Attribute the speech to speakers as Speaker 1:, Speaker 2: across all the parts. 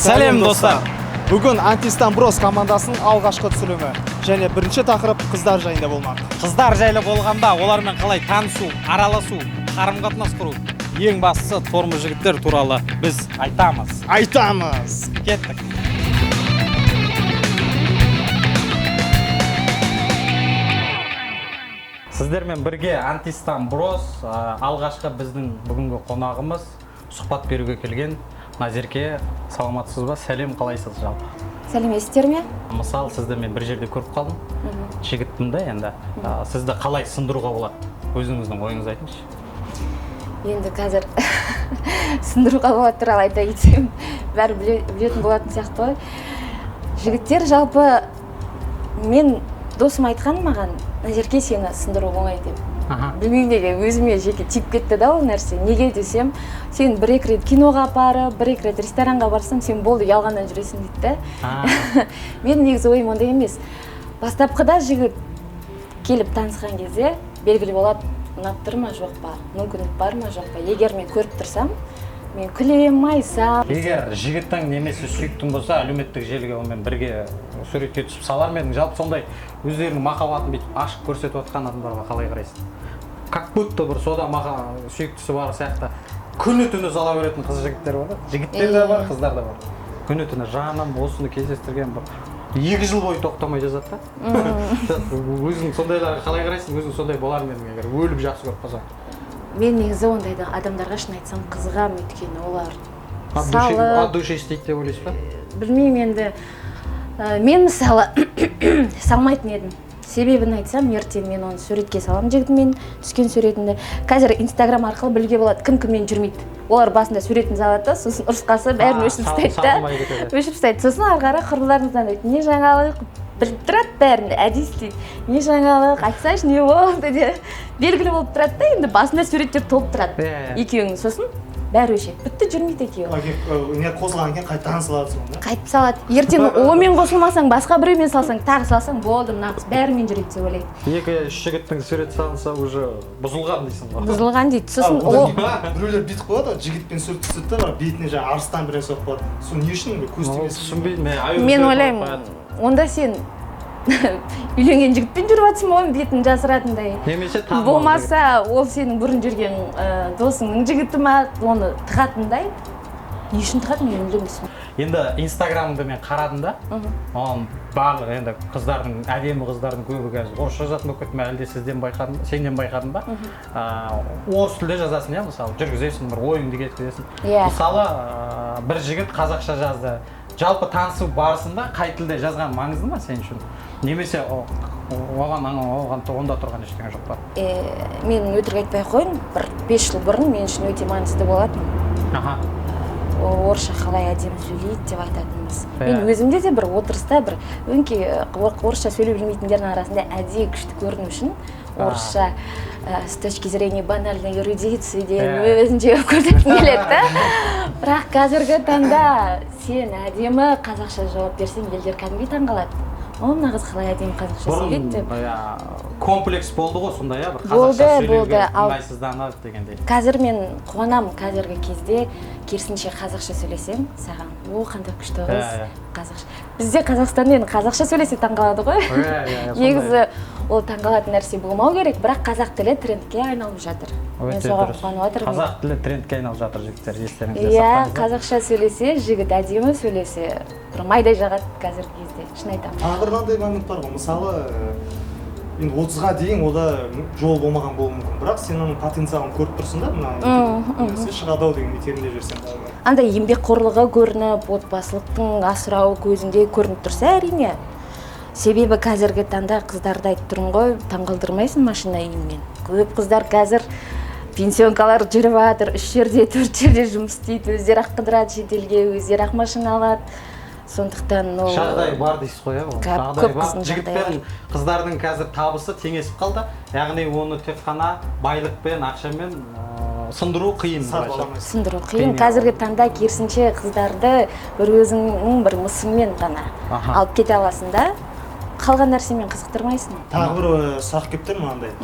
Speaker 1: Сәлем достар.
Speaker 2: Бүгін Антистан Брос командасының алғашқы түсірілімі және бірінші тақырып қыздар жайында болмақ.
Speaker 1: Қыздар жайлы болғанда олармен қалай танысу, араласу, қарым-қатынас құру, ең бастысы тормоз жігіттер туралы біз айтамыз.
Speaker 2: Кеттік.
Speaker 1: Сіздермен бірге Антистан Брос алғашқы біздің бүгінгі қонағымыз сұхбат беруге келген Назерке. Саламатсыз ба? Сәлем, қалайсыз жалпы?
Speaker 3: Сәлеметсіздер ме?
Speaker 1: Мысалы, сізді мен бір жерде көріп қалдым. Жігіттім да енді. Сізді қалай сындыруға болады? Өзіңіздің ойыңызды айтыңызшы.
Speaker 3: Енді қазір сындыруға болады туралы айта кетсем, бәрі білетін болатын сияқты ғой. Жігіттер жалпы мен досым айтқан маған, Назерке, сені сындыру оңай деп. Білмеймін неге, өзіме жеке тиіп кетті да ол нәрсе. Неге десем, сен бір-екі рет киноға апарып, бір-екі рет ресторанға барсаң, сен болды ялғаннан жүресің дейді да. Мен негізі ойым ондай емес. Бастапқыда жігіт келіп танысқан кезде белгілі болады, ұнап тұр ма жоқ па, мүмкіндік бар ма жоқ па. Егер мен көріп тұрсам, мен күлем, майсам.
Speaker 1: Егер жігіттің немесе сүйіктің болса, әлеуметтік желіге онымен бірге суретке түсіп салар ма едің? Жалпы сондай өздерінің махаббатын бүйтіп ашық көрсетіп отқан адамдарға қалай қарайсың? Как будто бір сода сүйіктісі бар сияқты күні-түні сала беретін қыз жігіттер бар. Жігіттер де бар, қыздар да бар. Күні-түні жаным осыны кездестірген бір 2 жыл бойы тоқтамай жазады да. Өзің сондайларға қалай қарайсың? Өзің сондай болар ма едің егер өліп жақсы көріп қалсаң?
Speaker 3: Мен негізі ондайды адамдарға шын айтсам қызығам, өйткені олар
Speaker 1: от души істейді деп ойлайсыз ба?
Speaker 3: Білмеймін енді. Мен мысалы салмайтын едім. Себебін айтсам, ертең мен оны суретке салам жігітіммен түскен суретінде. Қазір Инстаграм арқылы білуге болады, кім кіммен жүрмейді. Олар басында суретін салады да, сосын ұрысқасы бәрін өшіріп тастайды да. Өшіріп тастайды. Сосын ары қарай құрбыларыңыздан айтады, не жаңалық, біліп тұрады бәрін, әдейі істейді. Не жаңалық, айтсайшы, не болды деп. Белгілі болып тұрады да, енді басында суреттер толып тұрады. Екеуің сосын бәрі өшеді. Бітті, жүрмейді екеуі.
Speaker 2: Не қосылған екен қайтадан салады соны.
Speaker 3: Қайтып салады. Ертең онымен қосылмасаң, басқа біреумен салсаң, тағы салсаң, болды, нағыз бәрімен жүреді деп ойлайды.
Speaker 1: 2-3 жігіттің сурет салынса уже бұзылған дейсің ғой.
Speaker 3: Бұзылған дейді. Сосын
Speaker 2: біреулер бүйтіп қояды, жігітпен сурет түседі да, бірақ бетіне жаңа арыстан бірдеңе соғып қояды. Сол не үшін көз тимесін?
Speaker 1: Түсінбеймін.
Speaker 3: Мен ойлаймын, онда сен үйленген жігітпен жүріп жатсың, оның бетін жасыратындай.
Speaker 1: Немесе танымал.
Speaker 3: Болмаса, ол сенің бұрын жүрген досыңның жігіті ма, оны тығатындай. Не үшін тығады, мен білмеймін.
Speaker 1: Енді Инстаграмды мен қарадым да, оның барлық енді қыздардың, әдемі қыздардың көбі қазір орысша жазатын болып кетті ме, әлде сенен байқадым ба? Орыс тілде жазасың, иә, мысалы, жүргізесің, бір ойыңды кеткізесің. Мысалы, бір жігіт қазақша жазды. Жалпы танысу барысында қай тілде жазған маңызды ма сен үшін? Немесе оған онда тұрған ештеңе жоқ па?
Speaker 3: Мен өтірік айтпай қойын, бір 5 жыл бұрын мен үшін өте маңызды болатын. Орысша қалай әдемі сөйлейді деп айтатынбыз. Мен өзімде де бір отырыста бір өңкей орысша сөйлей білмейтіндердің арасында әдейі күшті көріну үшін орысша с точки зрения банальной эрудиции деп өзінше көрсеткім келеді да. Бірақ қазіргі таңда сен әдемі қазақша жауап берсең, елдер кәдімгідей таңғалады. Ол нағыз қалай әдемі қазақша сөйлейді деп.
Speaker 1: Комплекс болды ғой сондай, бір қазақша сөйлеуге ыңғайсызданып дегендей.
Speaker 3: Қазір мен қуанамын, қазіргі кезде керісінше қазақша сөйлесем, саған қандай күшті қыз қазақша. Бізде Қазақстанда енді қазақша сөйлесе таңғалады ғой. Негізі ол таңғалатын нәрсе болмау керек, бірақ қазақ тілі трендке айналып жатыр. Мен соған қуанып отырмын.
Speaker 1: Қазақ тілі трендке айналып жатыр, жігіттер, естеріңізде
Speaker 3: сақтаңыздар.
Speaker 1: сақтаңыздар.
Speaker 3: Қазақша сөйлесе, жігіт әдемі сөйлесе, бір майдай жағады қазіргі кезде, шын айтамын.
Speaker 2: Тағы бір мынандай момент бар ғой, мысалы, енді 30-ға дейін ода жол болмаған болуы мүмкін, бірақ сен оның потенциалын көріп тұрсың да, мына шығады-ау деген терінде жүрсен.
Speaker 3: Андай еңбекқорлығы көрініп, отбасылықтың асырауы көзінде көрініп тұрса, әрине. Себебі қазіргі таңда қыздарды айтып тұрмын ғой, таңғалдырмайсың машина үйінмен. Көп қыздар қазір пенсионкалар жүріп жатыр, 3 жерде, 4 жерде жұмыс істейді, өздері ақ қыдырады шетелге, өздері ақ машина алады. Сондықтан
Speaker 1: жағдай бар дейсіз ғой, жағдай бар. Жігітпен қыздардың қазір табысы теңесіп қалды. Яғни оны тек қана байлықпен, ақшамен сындыру қиын.
Speaker 3: Сындыру қиын. Қазіргі таңда керісінше қыздарды бір өзіңнің бір мысыңмен ғана алып кете аласың да, қалған нәрсемен қызықтырмайсың.
Speaker 2: Тағы бір сұрақ келіп тұр мынандай.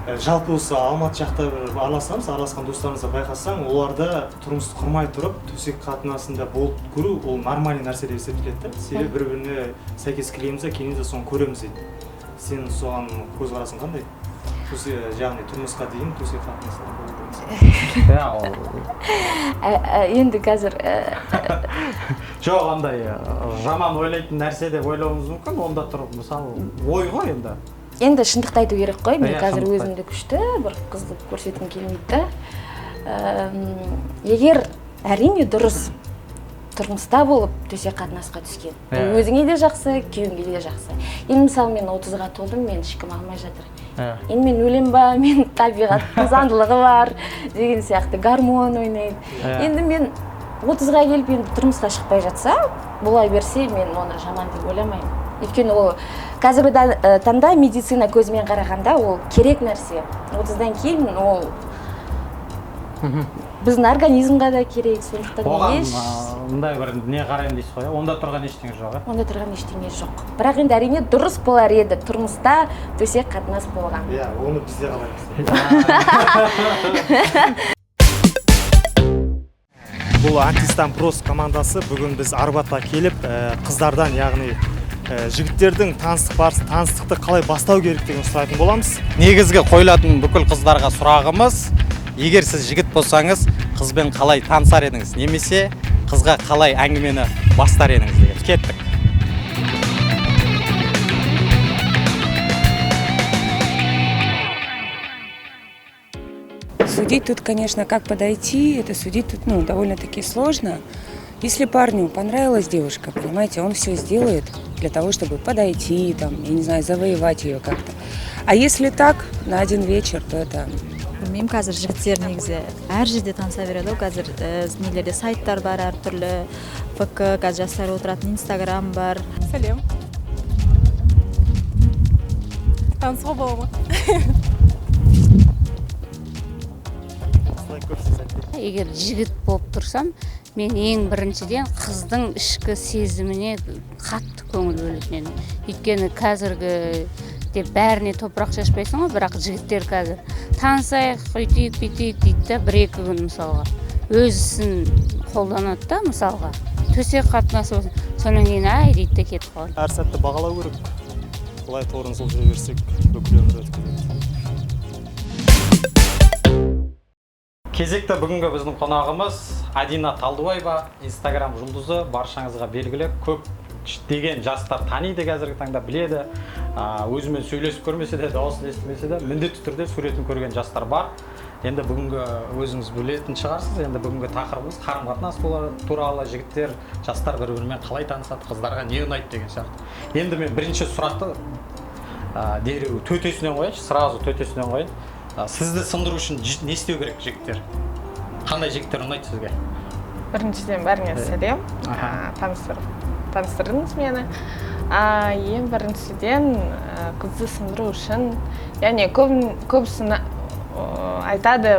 Speaker 2: жалпы осы Алматы жақта бір араласқан достарымызды байқасаң, оларда тұрмысты құрмай тұрып төсек қатынасында болып көру ол нормальный нәрсе деп есептеледі. Себебі бір-біріне сәйкес келеміз де кейін де соны көреміз дейді. Сен соған көзқарасың қандай? Яғни тұрмысқа дейін төсек қатынасында
Speaker 3: енді қазір
Speaker 1: жоқ, андай жаман ойлайтын нәрсе деп ойлауымыз мүмкін. Онда тұрып, мысалы, ой ғой енді.
Speaker 3: Енді шындықты айту керек қой, мен қазір
Speaker 1: шындықты.
Speaker 3: өзімді күшті бір қызды көрсеткім келмейді да. Егер әрине дұрыс тұрмыста болып төсек қатынасқа түскен. Өзіңе де жақсы, күйеуіңе де жақсы. Енді мысалы мен 30-ға толдым, мен ешкім алмай жатыр. Енді мен өлем ба, мен табиғаттың заңдылығы бар деген сияқты гармон ойнайды. Енді мен 30-ға келіп енді тұрмысқа шықпай жатса, бола берсе, мен оны жаман деп ойламаймын. Өйткені ол қазіргі таңда медицина көзімен қарағанда ол керек нәрсе. 30-дан кейін ол біздің организмға да керек, сондықтан еш...
Speaker 1: Ондай бір не қараймын дейсіз ғой, онда тұрған ештеңе жоқ,
Speaker 3: Онда тұрған ештеңе жоқ. Бірақ енді әрине дұрыс болар еді, тұрмыста төсек қатынас болған.
Speaker 2: Иә, оны бізде қалаймыз. Бұл Антистан Прос командасы бүгін біз Арбатқа келіп, қыздардан, яғни жігіттердің таныстықты қалай бастау керектігін сұрайтын боламыз.
Speaker 1: Негізгі қойылатын бүкіл қыздарға сұрағымыз, егер сіз жігіт болсаңыз, қызбен қалай танысар едіңіз, немесе қызға қалай әңгімені бастар едіңіз деген. Кеттік.
Speaker 4: Судить тут, конечно, как подойти, это судить тут, довольно-таки сложно. Если парню понравилась девушка, понимаете, он все сделает для того, чтобы подойти, там, я не знаю, завоевать ее как-то. А если так, на один вечер, то это...
Speaker 5: Білмеймін, қазір жігіттер негізі әр жерде таныса береді ғой. Қазір нелерде сайттар бар әртүрлі, ФК, қазір жастар отыратын Инстаграм бар.
Speaker 6: Сәлем. Танысуға бола ма?
Speaker 7: Егер жігіт болып тұрсам, мен ең біріншіден қыздың ішкі сезіміне қатты көңіл бөлетін едім. Өйткені қазіргі бәріне топырақ шашпайсың ғой, бірақ жігіттер қазір танысайық, үйтейік, бүйтейік дейді да, бір-екі күн мысалға. Өз ісін қолданады да, мысалға. Төсек қатынасы болсын, содан кейін ай дейді де кетіп қалады.
Speaker 2: Әр сәтті бағалау керек. Былай торын сол жүре берсек, бүкіл өмір өткізеді.
Speaker 1: Кезекті бүгінгі біздің қонағымыз Адина Талдыбаева, Инстаграм жұлдызы, баршаңызға белгілі, көп деген жастар таниды қазіргі таңда, біледі. Өзімен сөйлесіп көрмесе де, дауысын естімесе де, міндетті түрде суретін көрген жастар бар. Енді бүгінгі өзіңіз білетін шығарсыз, енді бүгінгі тақырыбымыз қарым-қатынас туралы, жігіттер, жастар бір-бірімен қалай танысады, қыздарға не ұнайды деген сияқты. Енді мен бірінші сұрақты дереу төтесінен қояйыншы, сразу төтесінен қояйын. Сізді сындыру үшін не істеу керек жігіттер? Қандай жігіттер ұнайды сізге?
Speaker 6: Біріншіден бәріңе сәлем. Таныстырдыңыз мені. Ең біріншіден қызды сындыру үшін, яғни көбісін айтады,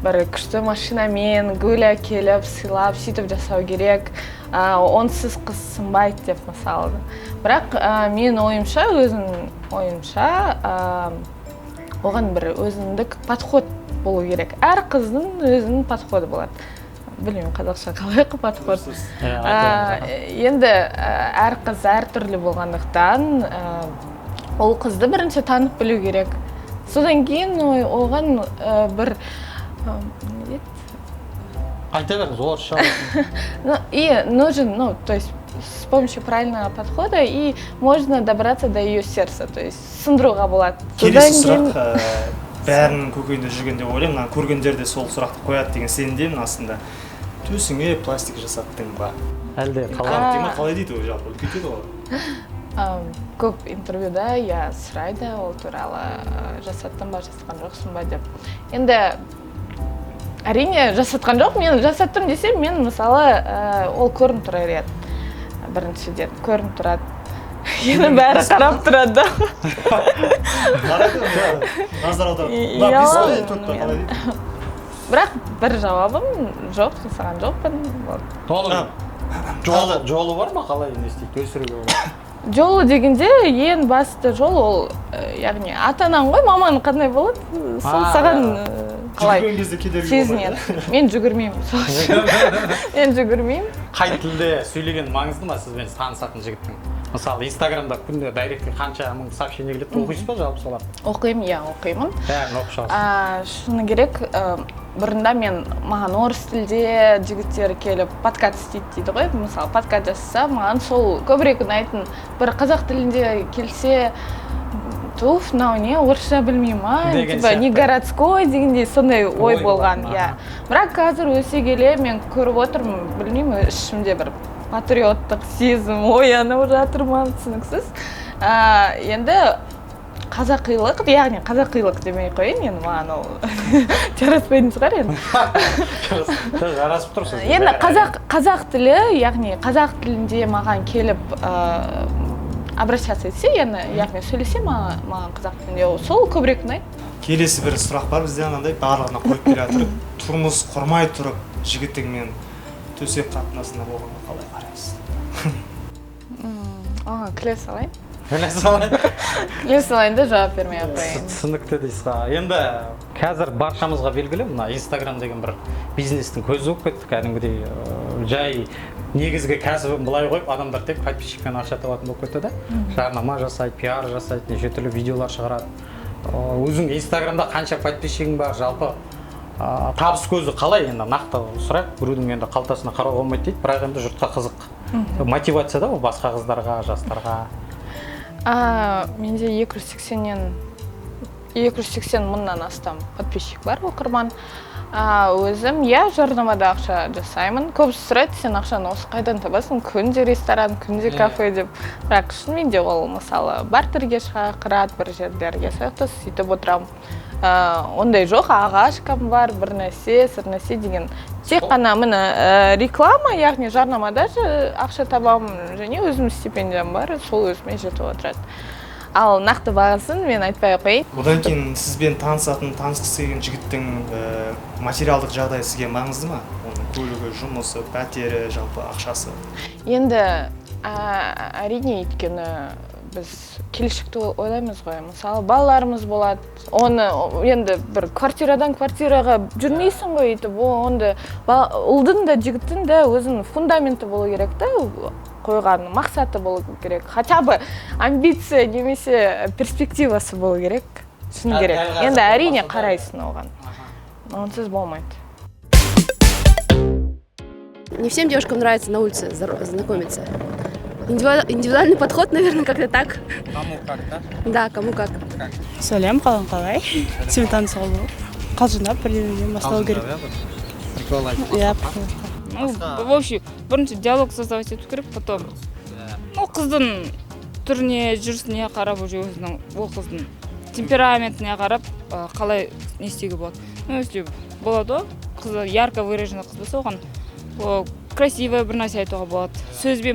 Speaker 6: бір күшті машинамен гуля келіп, сыйлап, сөйтіп жасау керек. Онсыз қыз сынбайды деп мысалы. Бірақ мен ойымша, оған бір өзіндік подход болу керек. Әр қыздың өзінің подходы болады. Білмеймін, қазақша қалай подход. Енді әр қыз әр түрлі болғандықтан, ол қызды бірінші танып білу керек. Содан кейін оған бір...
Speaker 1: Айта беріңіз, орысша.
Speaker 6: И нужен, то есть с помощью правильного подхода и можно добраться до ее сердца, то есть сындыруға болады.
Speaker 2: Келесі сұрақ бәрінің көкейінде жүргенде ойлаймын, көргендерде сол сұрақты қояды деген сенімдемін астында. Төсіңе пластик жасаттың ба?
Speaker 1: Әлде
Speaker 2: қалай дейді ол жалпы, үлкейтеді ғой?
Speaker 6: Көп интервьюда я сұрайды ол туралы, жасаттың ба, жасатқан жоқсың ба деп. Енді әрине жасатқан жоқ, мен жасаттым десем, мен мысалы ол көрініп тұрар еді. Біріншіден көрініп тұрады. Енді бәрі қарап тұрады.
Speaker 2: Назар аударып.
Speaker 6: Бірақ бір жауабым жоқ, жасаған жоқпын.
Speaker 1: Жолы бар ма, қалай не істейді, өсіруге болады?
Speaker 6: жолы дегенде ең басты жол ол яғни ата анаң ғой, мамаң қандай болады, сол саған қалай
Speaker 2: жүрген кезде кедергі
Speaker 6: сезінеді. Мен жүгірмеймін. Мен жүгірмеймін.
Speaker 1: Қай тілде сөйлеген маңызды ма сізбен танысатын жігіттің? Мысалы, Инстаграмда күнде дайректке қанша мың сообщение келеді, оқисыз ба жалпы солар?
Speaker 6: Оқимын, иә, оқимын.
Speaker 1: Бәрін оқып шығасыз.
Speaker 6: Шыны керек, бұрында маған орыс тілде жігіттер келіп подкаст істейді дейді ғой. Мысалы, подкаст жасаса, маған сол көбірек ұнайтын. Бір қазақ тілінде келсе, туф, мынау не, орысша білмеймін ма, типа не городской дегендей сондай ой болған. Бірақ қазір өсе келе мен көріп отырмын, білмеймін, ішімде бір патриоттық сезім оянып жатыр ма, түсініксіз. Енді қазақилық, яғни қазақилық демей қойын, енді маған ол жараспайтын шығар енді.
Speaker 1: Жарасып тұрсыз.
Speaker 6: Енді қазақ тілі, яғни қазақ тілінде маған келіп обращаться етсе, яғни сөйлесе маған қазақ тілінде, сол көбірек ұнайды.
Speaker 2: Келесі бір сұрақ бар бізде, анандай барлығына қойып келе жатыр. Тұрмыс құрмай тұрып жігітіңмен төсек қатынасында болғанға қалай қарайсыз?
Speaker 6: Күле салайын.
Speaker 1: Күле
Speaker 6: салайын да жауап бермей қояйын.
Speaker 1: Түсінікті дейсіз. Енді қазір баршамызға белгілі, мына Инстаграм деген бір бизнестің көзі болып кетті. Кәдімгідей жай негізгі кәсібін былай қойып, адамдар тек подписчикпен ақша табатын болып кетті да. Жарнама жасайды, пиар жасайды, неше түрлі видеолар шығарады. Өзің Инстаграмда қанша подписчигің бар, жалпы табыс көзі қалай, енді нақты сұрақ, біреудің енді қалтасына қарауға болмайды дейді, бірақ енді жұртқа қызық. Мотивация да ол басқа қыздарға, жастарға.
Speaker 6: Менде 280 мыңнан астам подписчик бар, оқырман. Өзім, жарнамада ақша жасаймын. Көбісі сұрайды, сен ақшаны осы қайдан табасың? Күнде ресторан, күнде кафе деп. Бірақ шынымен де ол, мысалы, бартерге шақырады, бір жерлерге сөйтіп отырамын. Ондай жоқ, ағашкам бар, бір нәрсе, сыр нәрсе деген. Тек қана міне реклама, яғни жарнамада ақша табамын, және өзім стипендиям бар, сол өзіме жетіп отырады. Ал нақты бағасын мен айтпай қояйын.
Speaker 2: Одан кейін сізбен танысқысы келген жігіттің материалдық жағдайы сізге маңызды ма? Оның көлігі, жұмысы, пәтері, жалпы ақшасы?
Speaker 6: Енді әрине, өйткені біз келешекті ойлаймыз ғой. Мысалы, балаларымыз болады. Оны енді бір квартирадан квартираға жүрмейсің ғой, өйтіп. Онда ұлдың да жігіттің де өзінің фундаменті болу керек та, қойған мақсаты болу керек. Хотя бы амбиция немесе перспективасы болу керек. Шын керек. Енді әрине қарайсың оған. Онсыз болмайды.
Speaker 8: Не всем девушкам нравится на улице знакомиться. Индивидуальный подход, наверное, как-то так.
Speaker 1: Кому как, да?
Speaker 8: Да, кому как.
Speaker 9: Сәлем, қалай? Сен танысуға болып. Қалжыңдап бірдеңеден бастау керек.
Speaker 1: Прикол айтып.
Speaker 9: Иә.
Speaker 4: Вообще, бірінші диалог создавать ету керек, потом. Қыздың түріне, жүрісіне қарап, уже өзінің, ол қыздың темпераментіне қарап, қалай не істеуге болады. Өстіп болады ғой, қызы ярко выраженный қыз болса, оған красивый бір нәрсе айтуға болады. Сөзді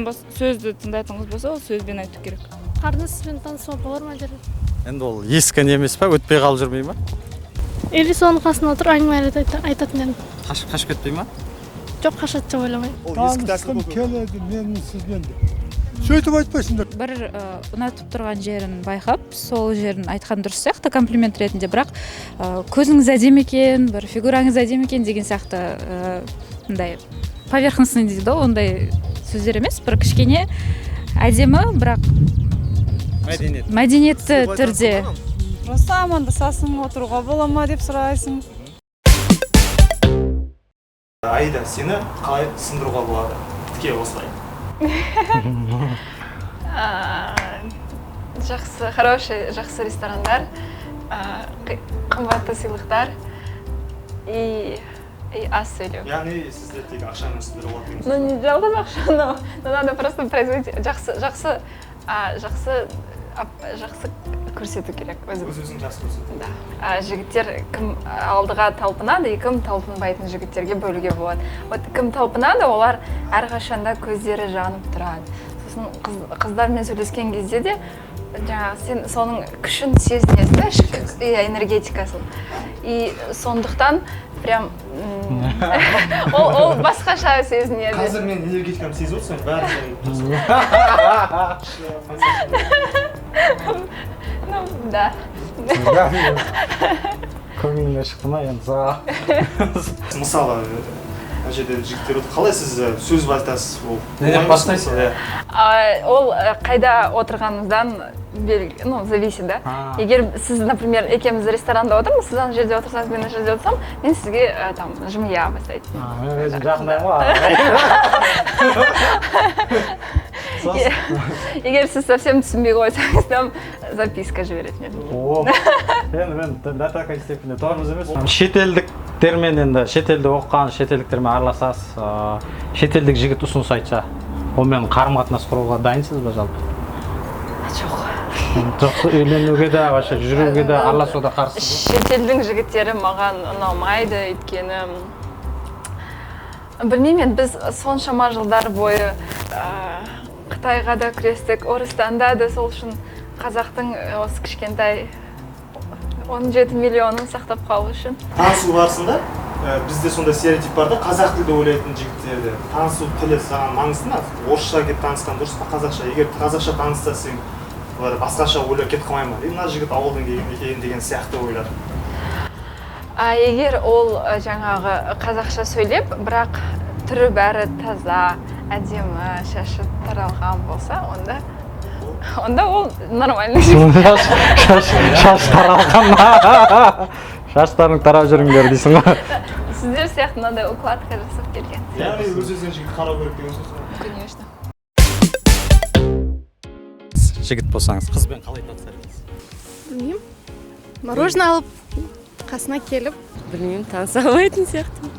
Speaker 4: тыңдайтын қыз болса, сөзбен айту керек.
Speaker 10: Қарындасымен танысуға болар ма деді?
Speaker 1: Енді ол ескі не емес па, өтпей қалып жүрмей ма?
Speaker 10: Или соның қасына отырып әңгіме айтатын едім.
Speaker 1: Қашып кетпей ма?
Speaker 10: Жоқ, қашады деп ойламаймын.
Speaker 11: Таныстым келеді менің сізбен. Сөйтіп айтпайсыңдар.
Speaker 12: Бір ұнатып тұрған жерін байқап, сол жерін айтқан дұрыс сияқты комплимент ретінде, бірақ көзіңіз әдемі екен, бір фигураңыз әдемі екен деген сияқты мындай поверхностный дейді ғой, ондай сөздер емес, бір кішкене әдемі, бірақ мәдениетті түрде.
Speaker 9: Просто амандасасың, отыруға бола ма деп сұрайсың.
Speaker 2: Аида, сені қалай сындыруға болады? Тіке осылай.
Speaker 6: Жақсы ресторандар, қымбатты сыйлықтар и аз сөйлеу.
Speaker 2: Яғни сізді тек ақшамен сындыруға дейміз.
Speaker 6: Ну, не жалғыз ақшаны, надо просто производить жақсы көрсету керек.
Speaker 2: Өзін жақсы көрсету.
Speaker 6: Да. Жігіттер кім алдыға талпынады, кім талпынбайтын жігіттерге бөлуге болады. Вот кім талпынады, олар әрқашанда көздері жанып тұрады. Сосын қыздармен сөйлескен кезде де сен соның күшін сезінесің, ішкі энергетикасын. И сондықтан, в прям ол басқаша сезінеді.
Speaker 2: Қазір мен энергетикамды сезіп отырсың, бәрі
Speaker 6: Ну, да.
Speaker 1: Көңіліңе шықты ма енді саған?
Speaker 2: Мысалы, мына жерде жігіттер отыр. Қалай сіз сөз айтасыз?
Speaker 1: Неден бастайсыз?
Speaker 6: Ол қайда отырғаныңыздан зависит, да? Егер сіз, например, екеуміз ресторанда отырмыз, сіз ана жерде отырсаңыз, мен ана жерде отырсам, мен сізге там жымия бастайды.
Speaker 1: Мен өзім жақындаймын ғой.
Speaker 6: Егер сіз совсем түсінбей қойсаңыз, там записка жіберетін едім.
Speaker 1: Енді мен до такой степени тормыз емес. Шетелдіктермен енді шетелде оқыған шетелдіктермен араласасыз, шетелдік жігіт ұсыныс айтса, онымен қарым-қатынас құруға дайынсыз ба жалпы? Жоқ, үйленуге де, жүруге де, араласуға қарсысыз ба?
Speaker 6: Шетелдің жігіттері маған ұнамайды, өйткені білмеймін, біз соншама жылдар бойы Қытайға да күрестік, Орыстанда да, сол үшін қазақтың осы кішкентай 17 миллионын сақтап қалу үшін.
Speaker 2: Танысу барысында бізде сондай стереотип бар да, қазақ тілді ойлайтын жігіттерді. Танысу тілі саған маңызды ма? Орысша келіп танысқан дұрыс па, қазақша? Егер қазақша танысса сен басқаша ойлап кетіп қалмай ма? Мына жігіт ауылдан келген екен деген сияқты ойлар.
Speaker 6: Егер ол жаңағы қазақша сөйлеп, бірақ түрі бәрі таза, әдемі, шашы таралған болса, онда ол нормальный жігіт.
Speaker 1: Шаш таралған. Шаштарың тарап жүріңдер дейсің ғой.
Speaker 6: Сіздер сияқты мынандай укладка жасап келген.
Speaker 2: Яғни өз-өзінен жігіт қарау керек деген сөз.
Speaker 6: Конечно.
Speaker 1: Жігіт болсаңыз, қызбен қалай танысар едіңіз?
Speaker 10: Білмеймін. Мороженое алып, қасына келіп.
Speaker 8: Білмеймін, таныса алмайтын сияқты.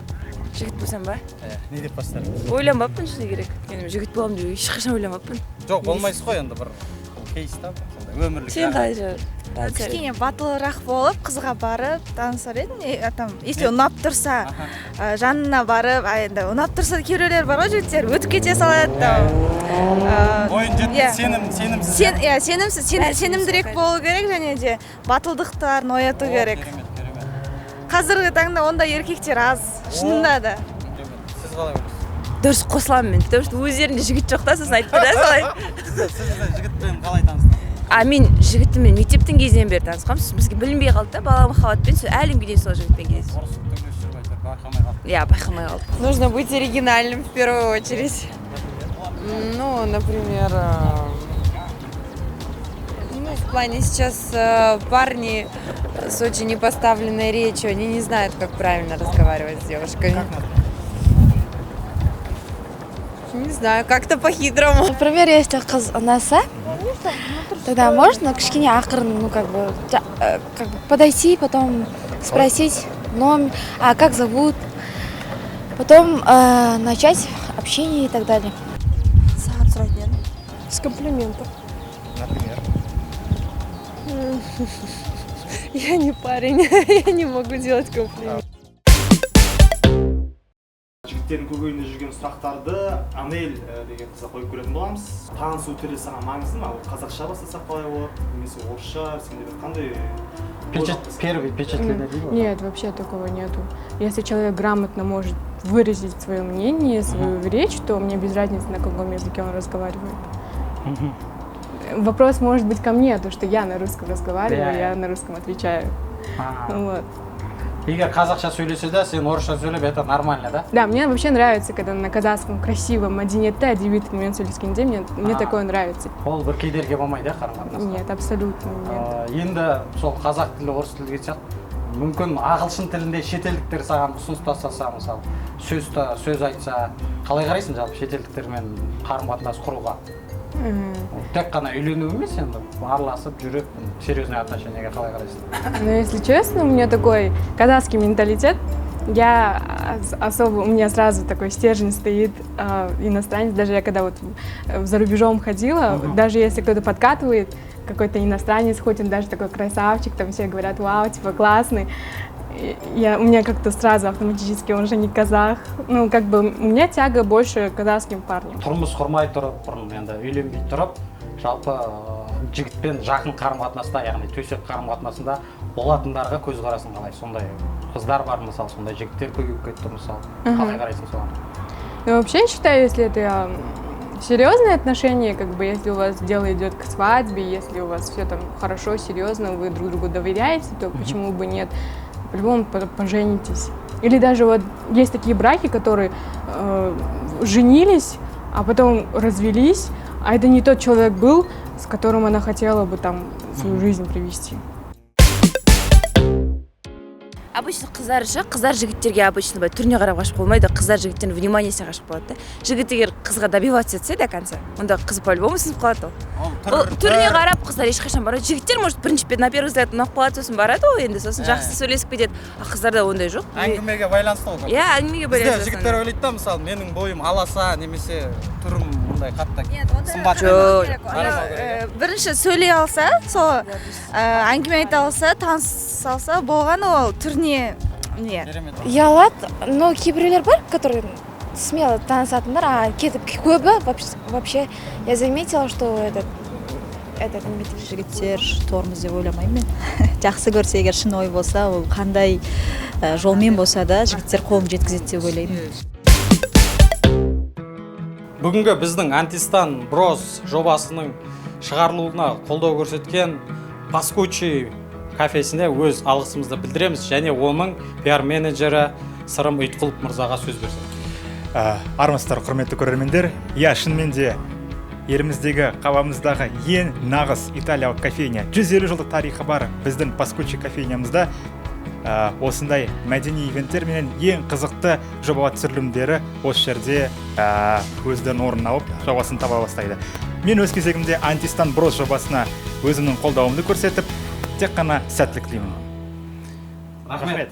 Speaker 4: Жігіт болсам ба?
Speaker 1: Не деп бастар едіңіз?
Speaker 4: Ойланбаппын шыны керек. Жігіт боламын деп ешқашан ойланбаппын.
Speaker 1: Жоқ, болмайсыз ғой енді бір кейс та, өмірлік.
Speaker 4: Сен қалай жауап?
Speaker 13: Кішкене батылырақ болып, қызға барып танысар едім. Если ұнап тұрса, жанына барып, енді ұнап тұрса кейбіреулер бар ғой жігіттер, өтіп кете салады.
Speaker 1: Ойын жетті,
Speaker 13: сенімсіз, сенімдірек болу керек, және де батылдықтарын ояту керек. Қазіргі таңда ондай еркектер аз, шынында да.
Speaker 1: Сіз қалай ойлайсыз?
Speaker 4: Дұрыс қосыламын мен, потому что өздерінде жігіт жоқ та, сосын айтты да солай.
Speaker 1: Сіз жігітпен қалай таныстыңыз?
Speaker 4: Мен жігітіммен мектептің кезінен бері танысқанмын, сосын бізге білінбей қалды да, бала махаббатпен әлі күнге дейін сол жігітпен кездесіп. Иә, байқамай қалдым.
Speaker 14: Нужно быть оригинальным в первую очередь. Ну, например, в плане сейчас парни с очень непоставленной речью, они не знают, как правильно разговаривать с девушками. Не знаю, как-то по-хитрому.
Speaker 8: Например, если қыз ұнаса, тогда можно кішкене ақырын, как бы подойти, потом спросить номер, как зовут, потом начать общение и так далее.
Speaker 10: Сағат сұрайтын едім. С комплиментов.
Speaker 2: Например?
Speaker 10: Я не парень, я не могу делать комплимент.
Speaker 2: Жігіттердің көкейінде жүрген сұрақтарды Амель деген қызға қойып көретін боламыз. Танысу тілі саған маңызды ма? Қазақша бастасақ қалай болады? Немесе орысша, сенде бір қандай
Speaker 1: Первый впечатление дейді ғой?
Speaker 10: Нет, вообще такого нету. Если человек грамотно может выразить свое мнение, свою речь, то мне без разницы, на каком языке он разговаривает. Вопрос может быть ко мне, то что я на русском разговариваю, я на русском отвечаю. Вот.
Speaker 1: Егер қазақша сөйлесе де, сен орысша сөйлеп, это нормально, да?
Speaker 10: Да, мне вообще нравится, когда на казахском красивом, мәдениетті, әдеби тілмен сөйлескенде, мне такое нравится.
Speaker 1: Ол бір кедергі болмайды, қарым-қатынасқа?
Speaker 10: Нет, абсолютно нет.
Speaker 1: Енді сол қазақ тілі, орыс тілі кетсек, мүмкін ағылшын тілінде шетелдіктер саған ұсыныс тастаса, мысалы, сөз айтса, қалай қарайсың жалпы шетелдіктермен қарым-қатынас құруға? Тек қана үйлену емес, енді араласып жүріп, серьезное отношениеге қалай қарайсың?
Speaker 10: Ну, если честно, у меня такой казахский менталитет. Я особо, у меня сразу такой стержень стоит иностранец. Даже я когда вот за рубежом ходила, даже если кто-то подкатывает, какой-то иностранец, хоть он даже такой красавчик, там все говорят, вау, типа классный. У меня как-то сразу автоматически, он же не казах. Ну, как бы, у меня тяга больше к казахским парням.
Speaker 1: Тұрмыс құрмай тұрып, бұрын енді үйленбей тұрып, жалпы жігітпен жақын қарым-қатынаста, яғни төсек қарым-қатынасында болатындарға көзқарасың қалай? Сондай қыздар бар мысалы, сондай жігіттер көбейіп кетті мысалы. Қалай қарайсың соған?
Speaker 10: Ну, вообще, я считаю, если это серьезные отношения, как бы, если у вас дело идет к свадьбе, если у вас все там хорошо, серьезно, вы друг другу доверяете, то почему бы нет? По-любому поженитесь. Или даже вот есть такие браки, которые женились, а потом развелись, а это не тот человек был, с которым она хотела бы там свою жизнь провести.
Speaker 15: Обычно қыздар жігіттерге обычно түріне қарап ғашық болмайды, қыздар жігіттердің вниманиесіне ғашық болады. Жігіт егер қызға добиваться етсе до конца, онда қыз по-любому сынып қалады ол. Түріне қарап қыздар ешқашан барады. Жігіттер может на первый взгляд ұнап қалады, сосын барады ол енді, сосын жақсы сөйлесіп кетеді. А қыздарда ондай жоқ.
Speaker 1: Әңгімеге байланысты ол.
Speaker 15: Иә, әңгімеге байланысты.
Speaker 1: Бізде жігіттер ойлайды да, мысалы, менің бойым аласа немесе түрім мұндай қатты сымбат.
Speaker 13: Бірінші сөйлей алса, сол әңгіме айта алса, таныса алса, болған ол түріне не?
Speaker 8: Ұялады, но кейбіреулер бар, которые смело танысатындар, а кетіп көбі вообще я заметила, что этот
Speaker 5: жігіттер тормыз деп ойламаймын мен. Жақсы көрсе, егер шын ой болса, ол қандай жолмен болса да жігіттер қолын жеткізеді деп ойлаймын.
Speaker 1: Бүгінгі біздің Антистан Броз жобасының шығарылуына қолдау көрсеткен Паскучи кафесіне өз алғысымызды білдіреміз, және оның пиар менеджері Сырым Ұйтқұлов мырзаға сөз берсек.
Speaker 16: Армысыздар, құрметті көрермендер. Иә, шынымен де еліміздегі қаламыздағы ең нағыз италиялық кофейня, 150 жылдық тарихы бар біздің Паскучи кофейнямызда осындай мәдени ивенттер менен ең қызықты жобалар түсірілімдері осы жерде өздерінің орнын алып жобасын таба бастайды. Мен өз кезегімде Антистан Броз жобасына өзімнің қолдауымды көрсетіп, тек қана сәттілік тілеймін.
Speaker 1: Рахмет.